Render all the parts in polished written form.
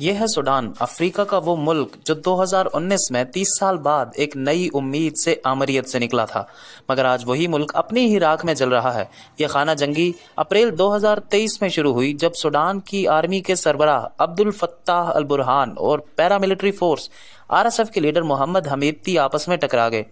ये है Sudan, Africa का वो मुल्क जो 2019 में 30 साल बाद एक नई उम्मीद से आमरीत से निकला था, मगर आज वही मुल्क अपनी ही राख में जल रहा है। ये खाना जंगी अप्रैल 2023 में शुरू हुई जब सूडान की आर्मी के सरबराह अब्दुल फत्ताह अल बुरहान और पैरामिलिट्री फोर्स आरएसएफ के लीडर मोहम्मद हमीती आपस में टकरा गए।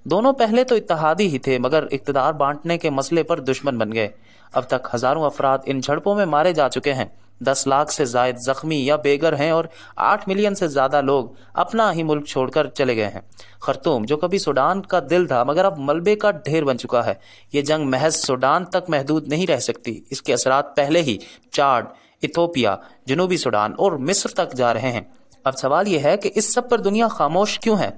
दोनों पहले तो इत्तेहादी ही थे, मगर इक़्तिदार बांटने के मसले पर दुश्मन बन गए। अब तक हजारों अफराद इन झड़पों में मारे जा चुके हैं, 10 लाख से जायद जख्मी या बेघर हैं और 8 मिलियन से ज्यादा लोग अपना ही मुल्क छोड़कर चले गए हैं। खर्तूम, जो कभी सूडान का दिल था मगर अब मलबे का ढेर बन चुका है। ये जंग महज सूडान तक महदूद नहीं रह सकती, इसके असरात पहले ही चाड, इथोपिया, जनूबी सूडान और मिस्र तक जा रहे हैं। अब सवाल यह है कि इस सब पर दुनिया खामोश क्यों है?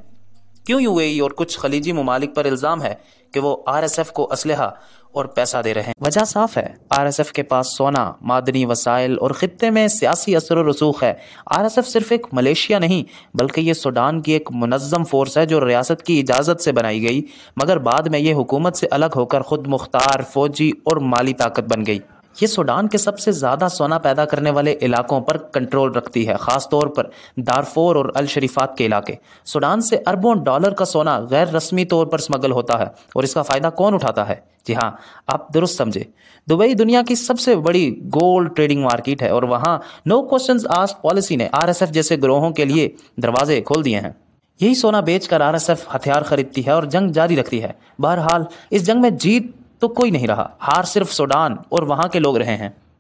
क्यों यूएई और कुछ खलीजी ममालिक पर इल्जाम है कि वो आरएसएफ को असलहा और पैसा दे रहे हैं? वजह साफ है, आरएसएफ के पास सोना, मादनी वसाइल और खित्ते में सियासी असर और रसूख है। आरएसएफ सिर्फ एक मलेशिया नहीं, बल्कि ये सूडान की एक मुनज़्ज़म फोर्स है जो रियासत की इजाज़त से बनाई गई, मगर बाद में ये हुकूमत से अलग होकर खुद मुख्तार, फौजी और माली ताकत बन गई। ये सूडान के सबसे ज़्यादा सोना पैदा करने वाले इलाकों पर कंट्रोल रखती है, ख़ास तौर पर दारफोर और अल शरीफात के इलाके। सूडान से अरबों डॉलर का सोना गैर रस्मी तौर पर स्मगल होता है, और इसका फ़ायदा कौन उठाता है? जी हाँ, आप दुरुस्त समझे, दुबई दुनिया की सबसे बड़ी गोल्ड ट्रेडिंग मार्केट है, और वहाँ नो क्वेश्चंस आस्क्ड पॉलिसी ने आरएसएफ जैसे गिरोहों के लिए दरवाजे खोल दिए हैं। यही सोना बेचकर आरएसएफ हथियार खरीदती है और जंग जारी रखती है। बहरहाल इस जंग में जीत तो कोई नहीं रहा, हार सिर्फ सूडान और वहाँ के लोग रहे हैं।